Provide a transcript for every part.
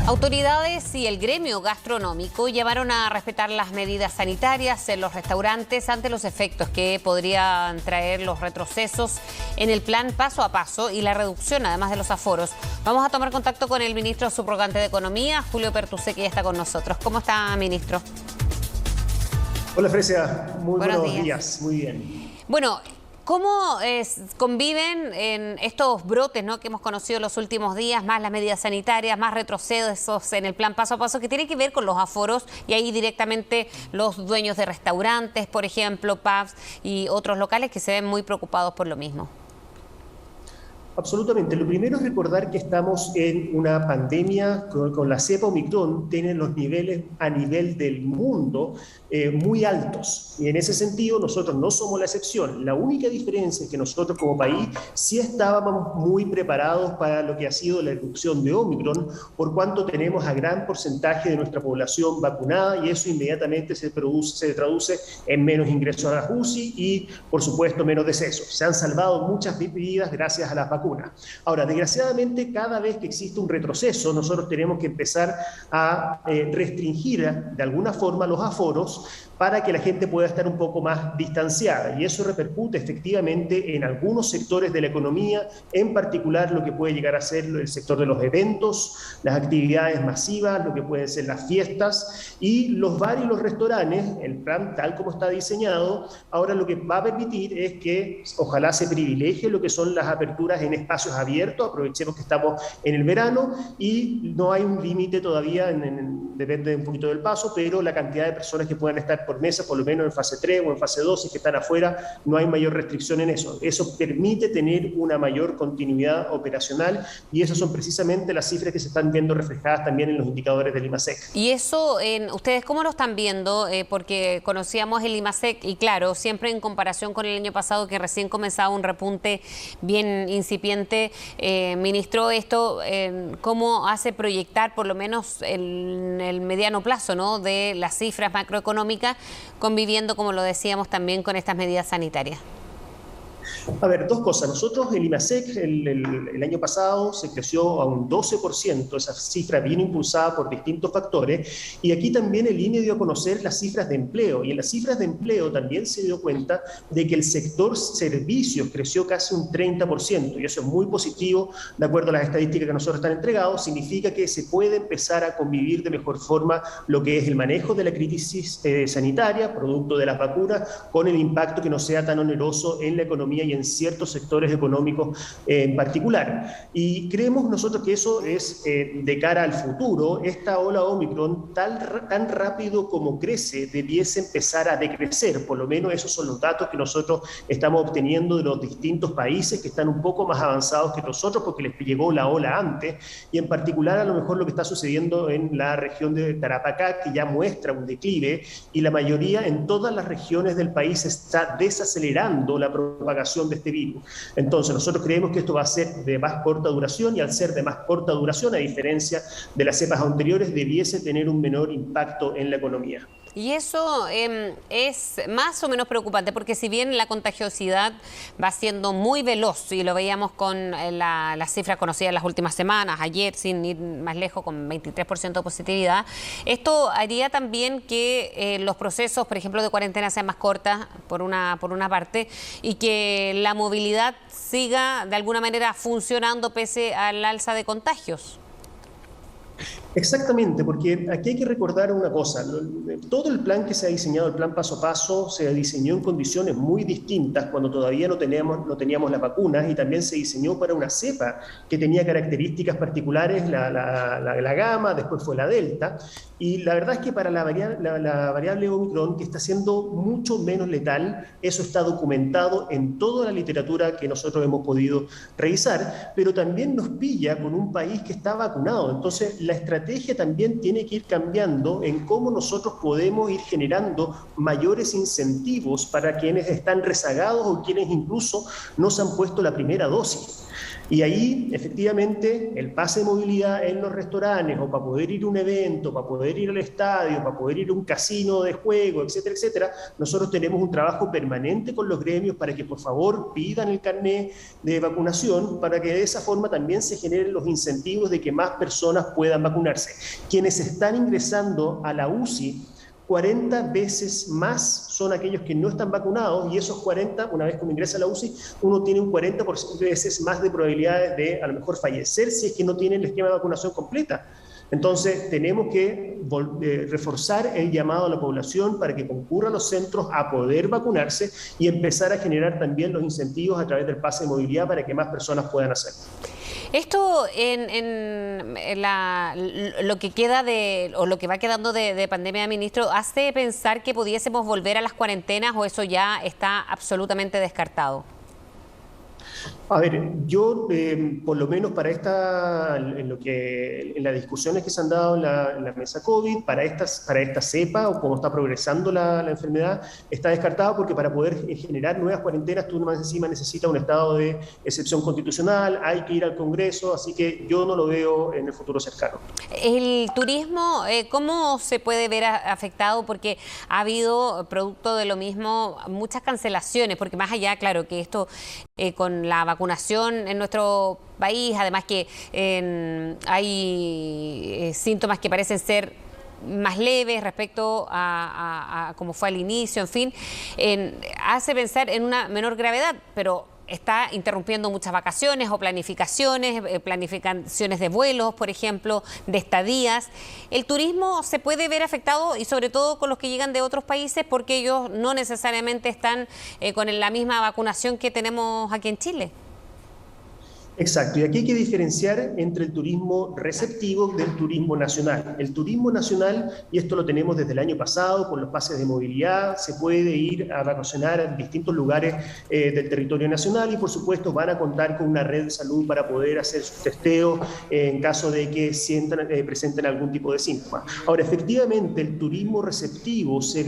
Autoridades y el gremio gastronómico llevaron a respetar las medidas sanitarias en los restaurantes ante los efectos que podrían traer los retrocesos en el plan paso a paso y la reducción además de los aforos. Vamos a tomar contacto con el ministro subrogante de Economía, Julio Pertusé, que ya está con nosotros. ¿Cómo está, ministro? Hola, Fresia. Muy buenos días. Muy bien. Bueno, ¿cómo conviven en estos brotes, ¿no?, que hemos conocido los últimos días, más las medidas sanitarias, más retrocesos en el plan paso a paso, que tiene que ver con los aforos y ahí directamente los dueños de restaurantes, por ejemplo, pubs y otros locales que se ven muy preocupados por lo mismo? Absolutamente. Lo primero es recordar que estamos en una pandemia con la cepa Omicron, tienen los niveles a nivel del mundo muy altos. Y en ese sentido nosotros no somos la excepción. La única diferencia es que nosotros como país sí estábamos muy preparados para lo que ha sido la erupción de Omicron, por cuanto tenemos a gran porcentaje de nuestra población vacunada y eso inmediatamente se traduce en menos ingresos a la UCI y, por supuesto, menos decesos. Se han salvado muchas vidas gracias a las vacunas. Ahora, desgraciadamente, cada vez que existe un retroceso, nosotros tenemos que empezar a restringir de alguna forma los aforos para que la gente pueda estar un poco más distanciada. Y eso repercute efectivamente en algunos sectores de la economía, en particular lo que puede llegar a ser el sector de los eventos, las actividades masivas, lo que pueden ser las fiestas y los bares y los restaurantes. El plan, tal como está diseñado, ahora lo que va a permitir es que ojalá se privilegie lo que son las aperturas en espacios abiertos. Aprovechemos que estamos en el verano y no hay un límite todavía, depende un poquito del paso, pero la cantidad de personas que puedan estar por mesa, por lo menos en fase 3 o en fase 2, si es que están afuera, no hay mayor restricción en eso. Eso permite tener una mayor continuidad operacional y esas son precisamente las cifras que se están viendo reflejadas también en los indicadores del IMASEC. Y eso, ¿ustedes cómo lo están viendo? Porque conocíamos el IMASEC y claro, siempre en comparación con el año pasado que recién comenzaba un repunte bien incipiente, ministro, esto, ¿cómo hace proyectar por lo menos en el mediano plazo, ¿no?, de las cifras macroeconómicas, conviviendo, como lo decíamos, también con estas medidas sanitarias? A ver, dos cosas. Nosotros, el IMASEC, el año pasado se creció a un 12%, esa cifra viene impulsada por distintos factores, y aquí también el INE dio a conocer las cifras de empleo, y en las cifras de empleo también se dio cuenta de que el sector servicios creció casi un 30%, y eso es muy positivo, de acuerdo a las estadísticas que nosotros están entregados, significa que se puede empezar a convivir de mejor forma lo que es el manejo de la crisis sanitaria, producto de las vacunas, con el impacto que no sea tan oneroso en la economía y en ciertos sectores económicos en particular. Y creemos nosotros que eso es, de cara al futuro, esta ola Omicron, tan rápido como crece, debiese empezar a decrecer. Por lo menos esos son los datos que nosotros estamos obteniendo de los distintos países que están un poco más avanzados que nosotros porque les llegó la ola antes, y en particular a lo mejor lo que está sucediendo en la región de Tarapacá, que ya muestra un declive, y la mayoría en todas las regiones del país está desacelerando la propagación de este virus. Entonces nosotros creemos que esto va a ser de más corta duración, y al ser de más corta duración, a diferencia de las cepas anteriores, debiese tener un menor impacto en la economía. Y eso es más o menos preocupante, porque si bien la contagiosidad va siendo muy veloz, y lo veíamos con las cifras conocidas en las últimas semanas, ayer sin ir más lejos con 23% de positividad, esto haría también que los procesos, por ejemplo, de cuarentena sean más cortas, por una parte, y que la movilidad siga de alguna manera funcionando pese al alza de contagios. Exactamente, porque aquí hay que recordar una cosa. Todo el plan que se ha diseñado, el plan paso a paso, se diseñó en condiciones muy distintas cuando todavía no teníamos las vacunas, y también se diseñó para una cepa que tenía características particulares, la gamma, después fue la delta, y la verdad es que para la variable Omicron, que está siendo mucho menos letal, eso está documentado en toda la literatura que nosotros hemos podido revisar, pero también nos pilla con un país que está vacunado. Entonces, la estrategia también tiene que ir cambiando en cómo nosotros podemos ir generando mayores incentivos para quienes están rezagados o quienes incluso no se han puesto la primera dosis. Y ahí, efectivamente, el pase de movilidad en los restaurantes o para poder ir a un evento, para poder ir al estadio, para poder ir a un casino de juego, etcétera, etcétera, nosotros tenemos un trabajo permanente con los gremios para que por favor pidan el carnet de vacunación para que de esa forma también se generen los incentivos de que más personas puedan vacunarse. Quienes están ingresando a la UCI, 40 veces más son aquellos que no están vacunados, y esos 40, una vez que uno ingresa a la UCI, uno tiene un 40% veces más de probabilidades de a lo mejor fallecer si es que no tiene el esquema de vacunación completa. Entonces tenemos que reforzar el llamado a la población para que concurra a los centros a poder vacunarse y empezar a generar también los incentivos a través del pase de movilidad para que más personas puedan hacerlo. Esto lo que queda o lo que va quedando de pandemia, ministro, ¿hace pensar que pudiésemos volver a las cuarentenas o eso ya está absolutamente descartado? A ver, yo por lo menos para en las discusiones que se han dado en la mesa COVID, para esta cepa o cómo está progresando la enfermedad, está descartado porque para poder generar nuevas cuarentenas tú más encima necesitas un estado de excepción constitucional, hay que ir al Congreso, así que yo no lo veo en el futuro cercano. El turismo, ¿cómo se puede ver afectado? Porque ha habido, producto de lo mismo, muchas cancelaciones, porque más allá, claro, que esto con la vacunación en nuestro país, además que hay síntomas que parecen ser más leves respecto a cómo fue al inicio, en fin, hace pensar en una menor gravedad, pero está interrumpiendo muchas vacaciones o planificaciones de vuelos, por ejemplo, de estadías. ¿El turismo se puede ver afectado y sobre todo con los que llegan de otros países porque ellos no necesariamente están con la misma vacunación que tenemos aquí en Chile? Exacto, y aquí hay que diferenciar entre el turismo receptivo del turismo nacional. El turismo nacional, y esto lo tenemos desde el año pasado, con los pases de movilidad, se puede ir a vacacionar en distintos lugares del territorio nacional y por supuesto van a contar con una red de salud para poder hacer sus testeos en caso de que presenten algún tipo de síntoma. Ahora, efectivamente, el turismo receptivo se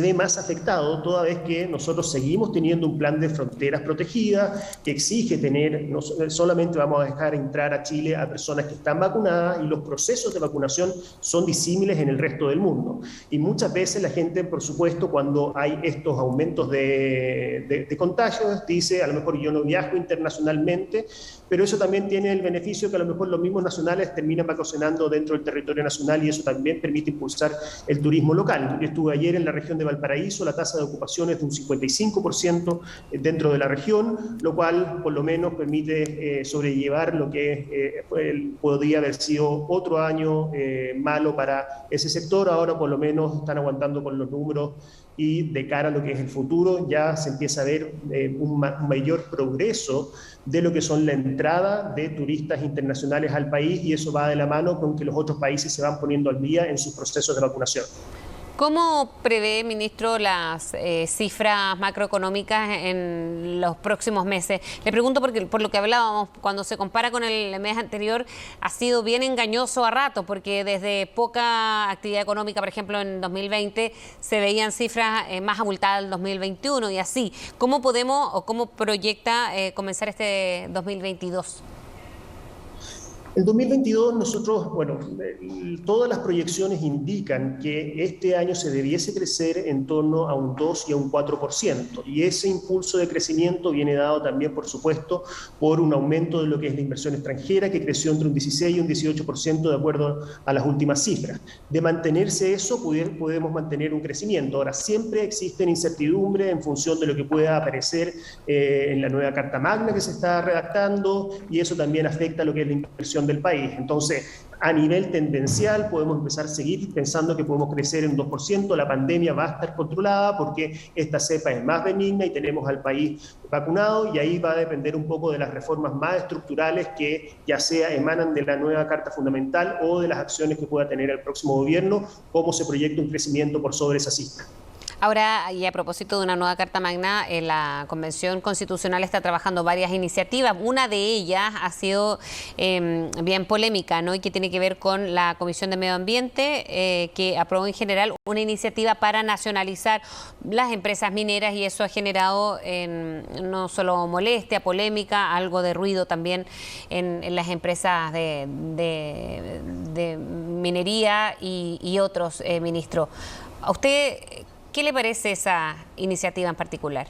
ve más afectado toda vez que nosotros seguimos teniendo un plan de fronteras protegidas que exige tener, no solamente vamos a dejar entrar a Chile a personas que están vacunadas y los procesos de vacunación son disímiles en el resto del mundo. Y muchas veces la gente, por supuesto, cuando hay estos aumentos de contagios, dice, a lo mejor yo no viajo internacionalmente, pero eso también tiene el beneficio que a lo mejor los mismos nacionales terminan vacacionando dentro del territorio nacional y eso también permite impulsar el turismo local. Yo estuve ayer en la región de Valparaíso, la tasa de ocupación es de un 55% dentro de la región, lo cual por lo menos permite sobrellevar lo que podría haber sido otro año malo para ese sector. Ahora por lo menos están aguantando con los números y de cara a lo que es el futuro ya se empieza a ver un mayor progreso de lo que son la entrada de turistas internacionales al país y eso va de la mano con que los otros países se van poniendo al día en sus procesos de vacunación. ¿Cómo prevé, ministro, las cifras macroeconómicas en los próximos meses? Le pregunto porque por lo que hablábamos, cuando se compara con el mes anterior, ha sido bien engañoso a rato, porque desde poca actividad económica, por ejemplo, en 2020, se veían cifras más abultadas en 2021 y así. ¿Cómo podemos o cómo proyecta comenzar este 2022? El 2022 nosotros, bueno, todas las proyecciones indican que este año se debiese crecer en torno a un 2 y a un 4%. Y ese impulso de crecimiento viene dado también, por supuesto, por un aumento de lo que es la inversión extranjera, que creció entre un 16 y un 18% de acuerdo a las últimas cifras. De mantenerse eso, podemos mantener un crecimiento. Ahora, siempre existen incertidumbres en función de lo que pueda aparecer en la nueva Carta Magna que se está redactando, y eso también afecta a lo que es la inversión del país. Entonces, a nivel tendencial podemos empezar a seguir pensando que podemos crecer en 2%, la pandemia va a estar controlada porque esta cepa es más benigna y tenemos al país vacunado y ahí va a depender un poco de las reformas más estructurales que ya sea emanan de la nueva Carta Fundamental o de las acciones que pueda tener el próximo gobierno, cómo se proyecta un crecimiento por sobre esa cifra. Ahora, y a propósito de una nueva Carta Magna, la Convención Constitucional está trabajando varias iniciativas. Una de ellas ha sido bien polémica, ¿no? Y que tiene que ver con la Comisión de Medio Ambiente, que aprobó en general una iniciativa para nacionalizar las empresas mineras, y eso ha generado no solo molestia, polémica, algo de ruido también en las empresas de minería y otros, ministro. ¿A usted qué le parece esa iniciativa en particular?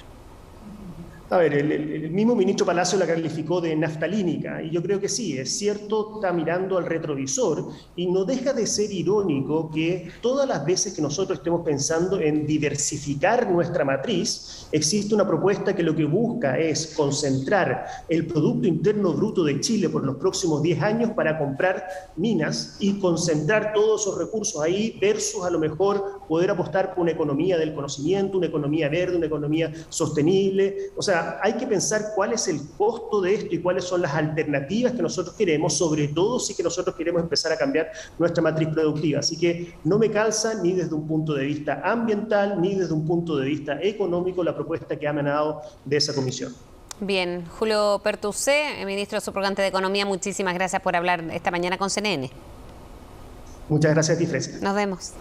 A ver, el mismo ministro Palacio la calificó de naftalínica, y yo creo que sí, es cierto, está mirando al retrovisor, y no deja de ser irónico que todas las veces que nosotros estemos pensando en diversificar nuestra matriz, existe una propuesta que lo que busca es concentrar el Producto Interno Bruto de Chile por los próximos 10 años para comprar minas y concentrar todos esos recursos ahí, versus a lo mejor poder apostar por una economía del conocimiento, una economía verde, una economía sostenible. O sea, hay que pensar cuál es el costo de esto y cuáles son las alternativas que nosotros queremos, sobre todo si que nosotros queremos empezar a cambiar nuestra matriz productiva. Así que no me calza ni desde un punto de vista ambiental ni desde un punto de vista económico la propuesta que ha emanado de esa comisión. Bien, Julio Pertusé, ministro subrogante de Economía, muchísimas gracias por hablar esta mañana con CNN. Muchas gracias a ti, Fresia. Nos vemos.